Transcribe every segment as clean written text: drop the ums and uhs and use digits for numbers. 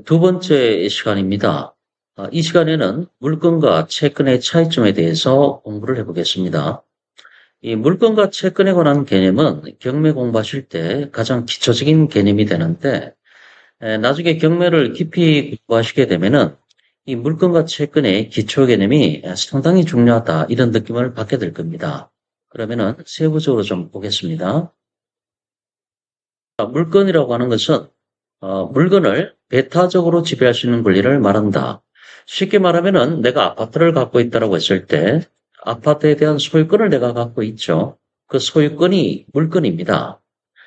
두 번째 시간입니다. 이 시간에는 물건과 채권의 차이점에 대해서 공부를 해보겠습니다. 이 물건과 채권에 관한 개념은 경매 공부하실 때 가장 기초적인 개념이 되는데, 나중에 경매를 깊이 공부하시게 되면은 이 물건과 채권의 기초 개념이 상당히 중요하다, 이런 느낌을 받게 될 겁니다. 그러면은 세부적으로 좀 보겠습니다. 물건이라고 하는 것은 물건을 배타적으로 지배할 수 있는 권리를 말한다. 쉽게 말하면은 내가 아파트를 갖고 있다고 했을 때 아파트에 대한 소유권을 내가 갖고 있죠. 그 소유권이 물건입니다.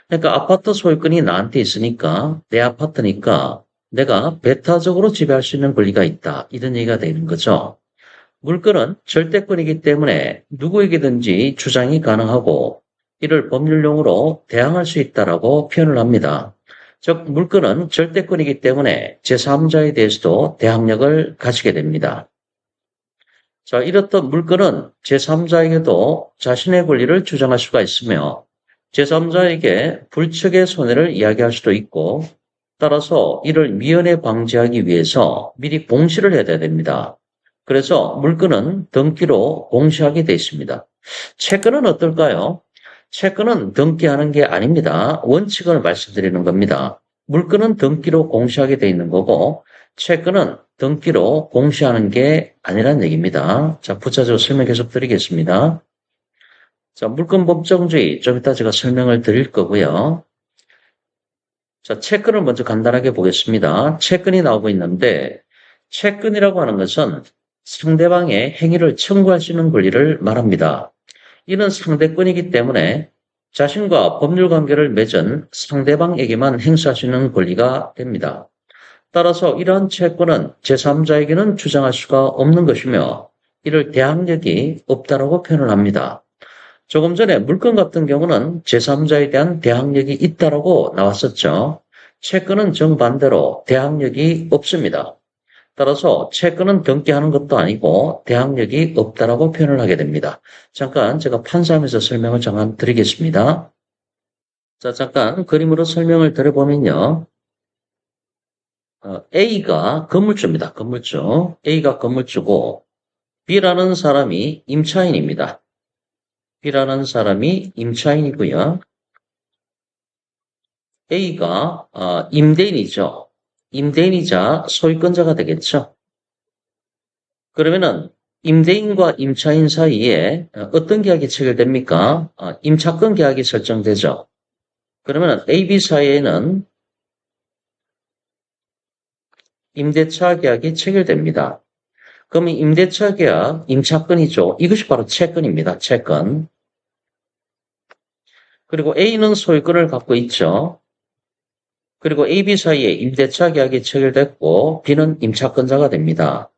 그러니까 아파트 소유권이 나한테 있으니까 내 아파트니까 내가 배타적으로 지배할 수 있는 권리가 있다, 이런 얘기가 되는 거죠. 물건은 절대권이기 때문에 누구에게든지 주장이 가능하고 이를 법률용어로 대항할 수 있다라고 표현을 합니다. 즉, 물건은 절대권이기 때문에 제3자에 대해서도 대항력을 가지게 됩니다. 자, 이렇듯 물건은 제3자에게도 자신의 권리를 주장할 수가 있으며 제3자에게 불측의 손해를 이야기할 수도 있고, 따라서 이를 미연에 방지하기 위해서 미리 공시를 해야 됩니다. 그래서 물건은 등기로 공시하게 되어 있습니다. 채권은 어떨까요? 채권은 등기하는 게 아닙니다. 원칙을 말씀드리는 겁니다. 물건은 등기로 공시하게 되어 있는 거고, 채권은 등기로 공시하는 게 아니란 얘기입니다. 자, 부차적으로 설명 계속 드리겠습니다. 자, 물건 법정주의 좀 이따 제가 설명을 드릴 거고요. 자, 채권을 먼저 간단하게 보겠습니다. 채권이 나오고 있는데, 채권이라고 하는 것은 상대방의 행위를 청구할 수 있는 권리를 말합니다. 이는 상대권이기 때문에 자신과 법률 관계를 맺은 상대방에게만 행사할 수 있는 권리가 됩니다. 따라서 이러한 채권은 제3자에게는 주장할 수가 없는 것이며 이를 대항력이 없다라고 표현을 합니다. 조금 전에 물건 같은 경우는 제3자에 대한 대항력이 있다라고 나왔었죠. 채권은 정반대로 대항력이 없습니다. 따라서 채권은 등기하는 것도 아니고 대항력이 없다라고 표현을 하게 됩니다. 잠깐 제가 판사하면서 설명을 잠깐 드리겠습니다. 자, 잠깐 그림으로 설명을 드려보면요. A가 건물주입니다. 건물주. A가 건물주고 B라는 사람이 임차인입니다. B라는 사람이 임차인이고요. A가 임대인이죠. 임대인이자 소유권자가 되겠죠. 그러면은 임대인과 임차인 사이에 어떤 계약이 체결됩니까? 임차권 계약이 설정되죠. 그러면은 A, B 사이에는 임대차 계약이 체결됩니다. 그럼 이 임대차 계약, 임차권이죠. 이것이 바로 채권입니다. 채권. 그리고 A는 소유권을 갖고 있죠. 그리고 A, B 사이에 임대차 계약이 체결됐고 B는 임차권자가 됩니다.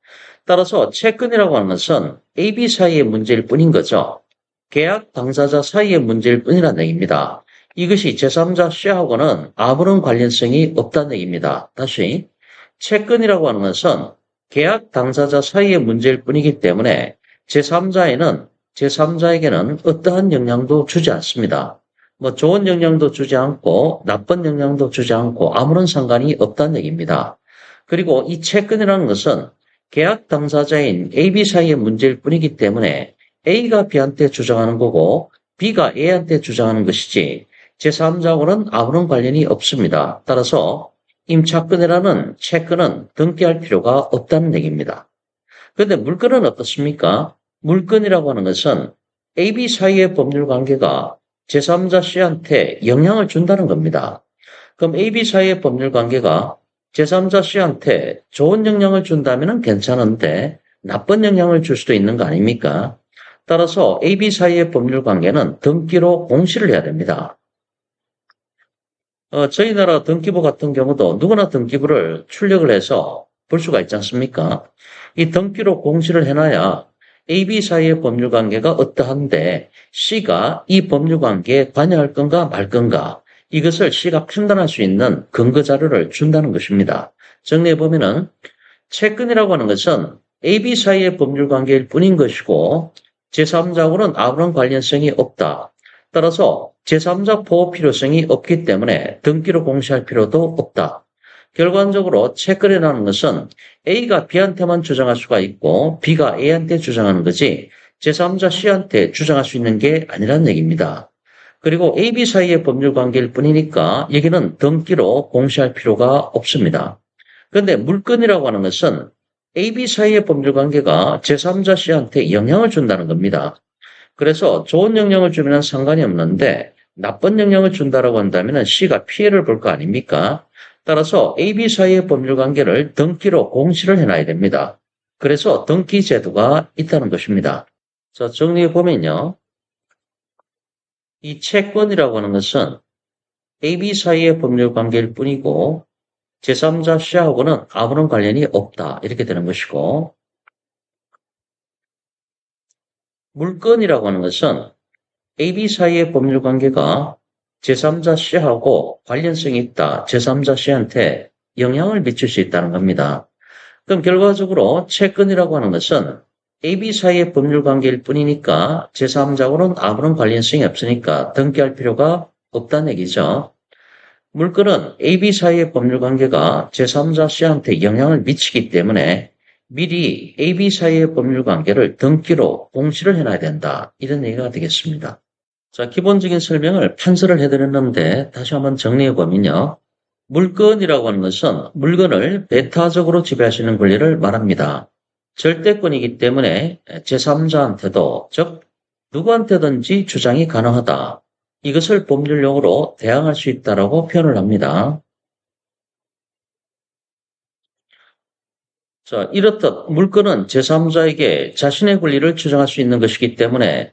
따라서 채권이라고 하는 것은 A, B 사이의 문제일 뿐인 거죠. 계약 당사자 사이의 문제일 뿐이라는 얘기입니다. 이것이 제3자 C하고는 아무런 관련성이 없다는 얘기입니다. 다시, 채권이라고 하는 것은 계약 당사자 사이의 문제일 뿐이기 때문에 제3자에게는 어떠한 영향도 주지 않습니다. 뭐 좋은 영향도 주지 않고 나쁜 영향도 주지 않고 아무런 상관이 없다는 얘기입니다. 그리고 이 채권이라는 것은 계약 당사자인 A, B 사이의 문제일 뿐이기 때문에 A가 B한테 주장하는 거고 B가 A한테 주장하는 것이지 제3자하고는 아무런 관련이 없습니다. 따라서 임차권이라는 채권은 등기할 필요가 없다는 얘기입니다. 그런데 물건은 어떻습니까? 물건이라고 하는 것은 A, B 사이의 법률 관계가 제3자 C한테 영향을 준다는 겁니다. 그럼 A, B 사이의 법률 관계가 제3자 C한테 좋은 영향을 준다면 괜찮은데 나쁜 영향을 줄 수도 있는 거 아닙니까? 따라서 A, B 사이의 법률 관계는 등기로 공시를 해야 됩니다. 저희 나라 등기부 같은 경우도 누구나 등기부를 출력을 해서 볼 수가 있지 않습니까? 이 등기로 공시를 해놔야 A, B 사이의 법률 관계가 어떠한데 C가 이 법률 관계에 관여할 건가 말 건가, 이것을 C가 판단할 수 있는 근거 자료를 준다는 것입니다. 정리해보면은 채권이라고 하는 것은 A, B 사이의 법률 관계일 뿐인 것이고 제3자하고는 아무런 관련성이 없다. 따라서 제3자 보호 필요성이 없기 때문에 등기로 공시할 필요도 없다. 결과적으로 채권이라는 것은 A가 B한테만 주장할 수가 있고 B가 A한테 주장하는 거지 제3자 C한테 주장할 수 있는 게 아니라는 얘기입니다. 그리고 A, B 사이의 법률 관계일 뿐이니까 여기는 등기로 공시할 필요가 없습니다. 그런데 물건이라고 하는 것은 A, B 사이의 법률 관계가 제3자 C한테 영향을 준다는 겁니다. 그래서 좋은 영향을 주면 상관이 없는데 나쁜 영향을 준다라고 한다면 C가 피해를 볼 거 아닙니까? 따라서 A, B 사이의 법률 관계를 등기로 공시를 해놔야 됩니다. 그래서 등기 제도가 있다는 것입니다. 자, 정리해 보면요. 이 채권이라고 하는 것은 A, B 사이의 법률 관계일 뿐이고 제3자 C하고는 아무런 관련이 없다. 이렇게 되는 것이고 물건이라고 하는 것은 A, B 사이의 법률 관계가 제3자 C하고 관련성이 있다. 제3자 C한테 영향을 미칠 수 있다는 겁니다. 그럼 결과적으로 채권이라고 하는 것은 A, B 사이의 법률 관계일 뿐이니까 제3자하고는 아무런 관련성이 없으니까 등기할 필요가 없다는 얘기죠. 물건은 A, B 사이의 법률 관계가 제3자 C한테 영향을 미치기 때문에 미리 A, B 사이의 법률 관계를 등기로 공시를 해놔야 된다. 이런 얘기가 되겠습니다. 자, 기본적인 설명을 판서를 해드렸는데 다시 한번 정리해보면요. 물건이라고 하는 것은 물건을 배타적으로 지배하시는 권리를 말합니다. 절대권이기 때문에 제3자한테도 즉 누구한테든지 주장이 가능하다. 이것을 법률용어로 대항할 수 있다라고 표현을 합니다. 자, 이렇듯 물건은 제3자에게 자신의 권리를 주장할 수 있는 것이기 때문에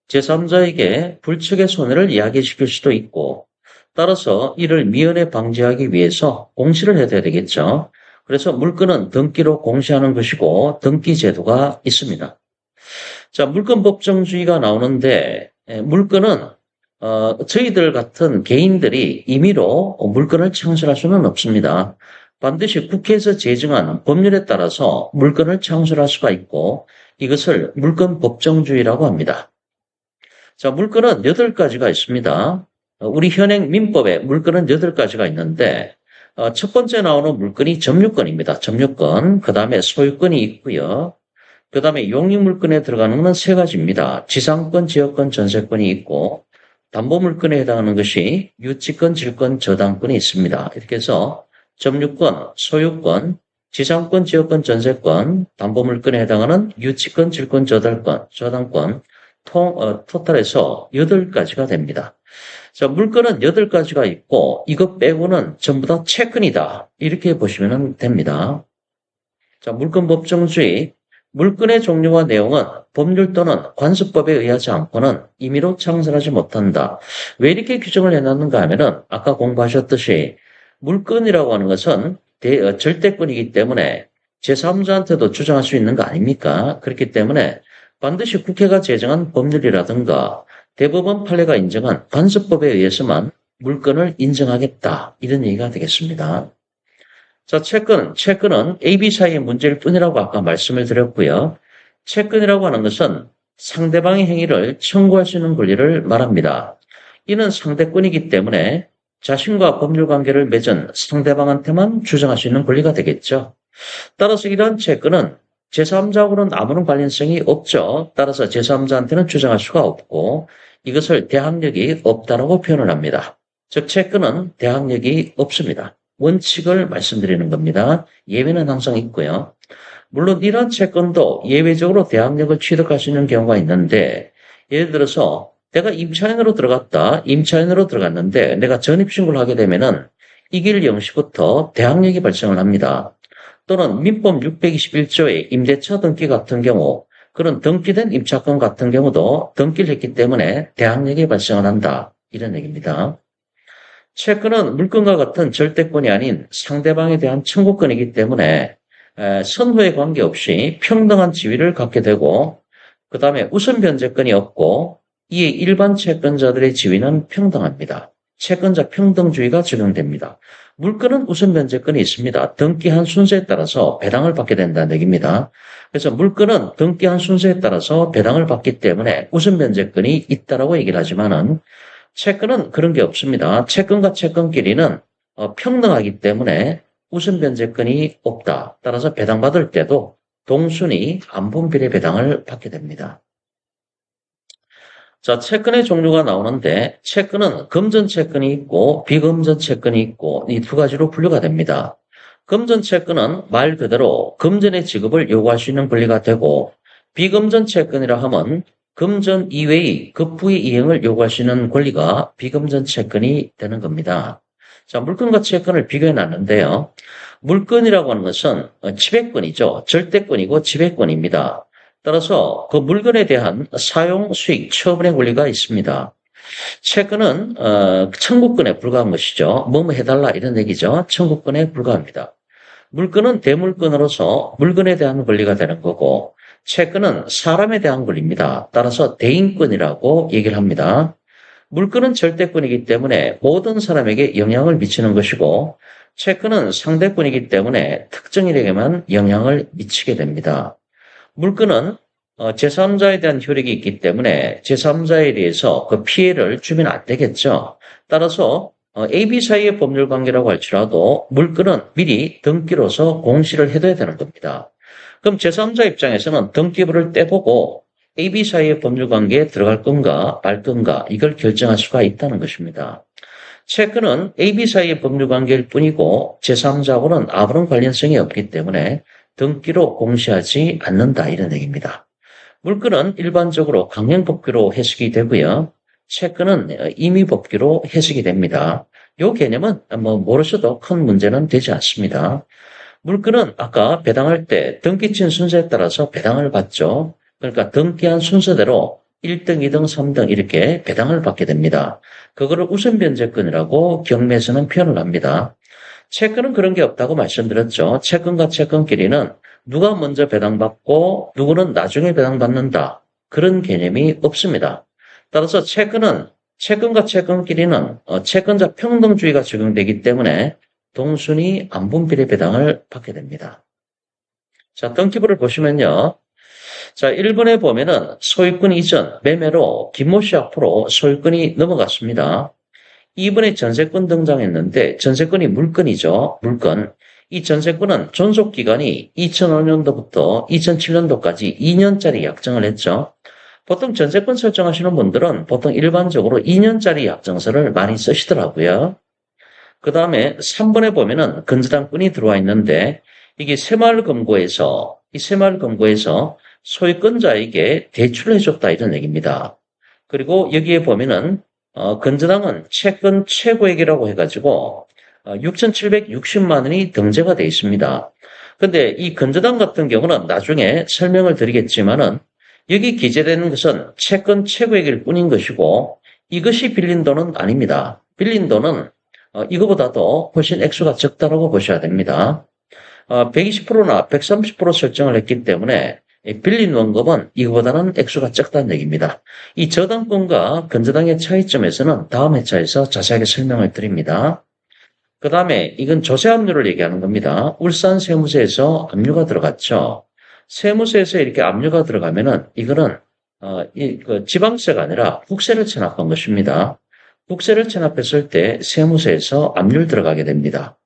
제3자에게 불측의 손해를 야기시킬 수도 있고 따라서 이를 미연에 방지하기 위해서 공시를 해야 되겠죠. 그래서 물건은 등기로 공시하는 것이고 등기 제도가 있습니다. 자, 물건 법정주의가 나오는데 물건은 저희들 같은 개인들이 임의로 물건을 창설할 수는 없습니다. 반드시 국회에서 제정한 법률에 따라서 물건을 창설할 수가 있고 이것을 물건 법정주의라고 합니다. 자, 물건은 8가지가 있습니다. 우리 현행 민법에 물건은 8가지가 있는데 첫 번째 나오는 물건이 점유권입니다. 점유권, 그 다음에 소유권이 있고요. 그 다음에 용익물건에 들어가는 건 3가지입니다. 지상권, 지역권, 전세권이 있고 담보물건에 해당하는 것이 유치권, 질권, 저당권이 있습니다. 이렇게 해서 점유권, 소유권, 지상권, 지역권, 전세권, 담보물건에 해당하는 유치권, 질권, 저당권, 토탈에서 8가지가 됩니다. 자, 물건은 8가지가 있고 이것 빼고는 전부 다 채권이다. 이렇게 보시면 됩니다. 자, 물건 법정주의. 물건의 종류와 내용은 법률 또는 관습법에 의하지 않고는 임의로 창설하지 못한다. 왜 이렇게 규정을 해놨는가 하면은 아까 공부하셨듯이 물건이라고 하는 것은 절대권이기 때문에 제3자한테도 주장할 수 있는 거 아닙니까? 그렇기 때문에 반드시 국회가 제정한 법률이라든가 대법원 판례가 인정한 관습법에 의해서만 물건을 인정하겠다. 이런 얘기가 되겠습니다. 자, 채권은 A, B 사이의 문제일 뿐이라고 아까 말씀을 드렸고요. 채권이라고 하는 것은 상대방의 행위를 청구할 수 있는 권리를 말합니다. 이는 상대권이기 때문에 자신과 법률 관계를 맺은 상대방한테만 주장할 수 있는 권리가 되겠죠. 따라서 이러한 채권은 제3자하고는 아무런 관련성이 없죠. 따라서 제3자한테는 주장할 수가 없고 이것을 대항력이 없다라고 표현을 합니다. 즉 채권은 대항력이 없습니다. 원칙을 말씀드리는 겁니다. 예외는 항상 있고요. 물론 이러한 채권도 예외적으로 대항력을 취득할 수 있는 경우가 있는데 예를 들어서 내가 임차인으로 들어갔는데 내가 전입신고를 하게 되면은 이길 0시부터 대항력이 발생을 합니다. 또는 민법 621조의 임대차 등기 같은 경우 그런 등기된 임차권 같은 경우도 등기를 했기 때문에 대항력이 발생을 한다. 이런 얘기입니다. 채권은 물건과 같은 절대권이 아닌 상대방에 대한 청구권이기 때문에 선후에 관계없이 평등한 지위를 갖게 되고 그 다음에 우선 변제권이 없고 이에 일반 채권자들의 지위는 평등합니다. 채권자 평등주의가 적용됩니다. 물건은 우선 변제권이 있습니다. 등기한 순서에 따라서 배당을 받게 된다는 얘기입니다. 그래서 물건은 등기한 순서에 따라서 배당을 받기 때문에 우선 변제권이 있다라고 얘기를 하지만은 채권은 그런 게 없습니다. 채권과 채권끼리는 평등하기 때문에 우선 변제권이 없다. 따라서 배당받을 때도 동순이 안분비례 배당을 받게 됩니다. 자, 채권의 종류가 나오는데 채권은 금전 채권이 있고 비금전 채권이 있고 이 두 가지로 분류가 됩니다. 금전 채권은 말 그대로 금전의 지급을 요구할 수 있는 권리가 되고 비금전 채권이라 하면 금전 이외의 급부의 이행을 요구할 수 있는 권리가 비금전 채권이 되는 겁니다. 자, 물건과 채권을 비교해 놨는데요. 물건이라고 하는 것은 지배권이죠. 절대권이고 지배권입니다. 따라서 그 물건에 대한 사용, 수익, 처분의 권리가 있습니다. 채권은 청구권에 불과한 것이죠. 뭐뭐 해달라 이런 얘기죠. 청구권에 불과합니다. 물건은 대물건으로서 물건에 대한 권리가 되는 거고 채권은 사람에 대한 권리입니다. 따라서 대인권이라고 얘기를 합니다. 물건은 절대권이기 때문에 모든 사람에게 영향을 미치는 것이고 채권은 상대권이기 때문에 특정인에게만 영향을 미치게 됩니다. 물건은 제3자에 대한 효력이 있기 때문에 제3자에 대해서 그 피해를 주면 안 되겠죠. 따라서 A, B 사이의 법률 관계라고 할지라도 물건은 미리 등기로서 공시를 해둬야 되는 겁니다. 그럼 제3자 입장에서는 등기부를 떼보고 A, B 사이의 법률 관계에 들어갈 건가 말 건가 이걸 결정할 수가 있다는 것입니다. 채권은 A, B 사이의 법률 관계일 뿐이고 제3자하고는 아무런 관련성이 없기 때문에 등기로 공시하지 않는다 이런 얘기입니다. 물건은 일반적으로 강행법규로 해석이 되고요. 채권은 임의법규로 해석이 됩니다. 이 개념은 모르셔도 큰 문제는 되지 않습니다. 물건은 아까 배당할 때 등기친 순서에 따라서 배당을 받죠. 그러니까 등기한 순서대로 1등, 2등, 3등 이렇게 배당을 받게 됩니다. 그거를 우선변제권이라고 경매에서는 표현을 합니다. 채권은 그런 게 없다고 말씀드렸죠. 채권과 채권끼리는 누가 먼저 배당받고 누구는 나중에 배당받는다. 그런 개념이 없습니다. 따라서 채권은 채권과 채권끼리는 채권자 평등주의가 적용되기 때문에 동순이 안분비례 배당을 받게 됩니다. 자, 등기부를 보시면요. 자, 1번에 보면은 소유권 이전, 매매로 김모 씨 앞으로 소유권이 넘어갔습니다. 2번에 전세권 등장했는데 전세권이 물건이죠. 물건. 이 전세권은 존속기간이 2005년도부터 2007년도까지 2년짜리 약정을 했죠. 보통 전세권 설정하시는 분들은 보통 일반적으로 2년짜리 약정서를 많이 쓰시더라고요. 그 다음에 3번에 보면은 건저당권이 들어와 있는데 이게 새마을금고에서 소유권자에게 대출을 해줬다 이런 얘기입니다. 그리고 여기에 보면은 건저당은 채권 최고액이라고 해가지고 6,760만 원이 등재가 되어 있습니다. 근데 이 건저당 같은 경우는 나중에 설명을 드리겠지만은 여기 기재되는 것은 채권 최고액일 뿐인 것이고 이것이 빌린 돈은 아닙니다. 빌린 돈은 이거보다도 훨씬 액수가 적다라고 보셔야 됩니다. 120%나 130% 설정을 했기 때문에 빌린 원금은 이거보다는 액수가 적다는 얘기입니다. 이 저당권과 건저당의 차이점에서는 다음 회차에서 자세하게 설명을 드립니다. 그 다음에 이건 조세압류를 얘기하는 겁니다. 울산 세무서에서 압류가 들어갔죠. 세무서에서 이렇게 압류가 들어가면은 이거는 지방세가 아니라 국세를 체납한 것입니다. 국세를 체납했을 때 세무서에서 압류를 들어가게 됩니다.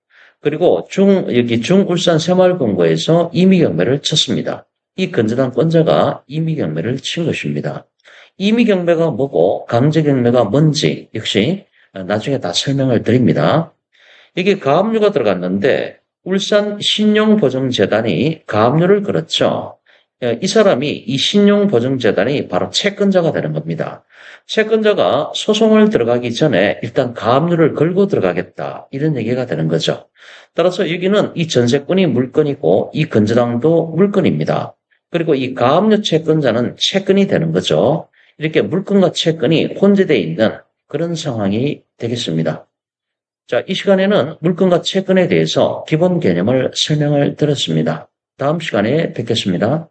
그리고 중울산 새마을금고에서 임의경매를 쳤습니다. 이 건저당권자가 임의경매를 친 것입니다. 임의경매가 뭐고 강제경매가 뭔지 역시 나중에 다 설명을 드립니다. 이게 가압류가 들어갔는데 울산 신용보증재단이 가압류를 걸었죠. 이 사람이 이 신용보증재단이 바로 채권자가 되는 겁니다. 채권자가 소송을 들어가기 전에 일단 가압류를 걸고 들어가겠다 이런 얘기가 되는 거죠. 따라서 여기는 이 전세권이 물건이고 이 건저당도 물건입니다. 그리고 이 가압류 채권자는 채권이 되는 거죠. 이렇게 물건과 채권이 혼재되어 있는 그런 상황이 되겠습니다. 자, 이 시간에는 물건과 채권에 대해서 기본 개념을 설명을 드렸습니다. 다음 시간에 뵙겠습니다.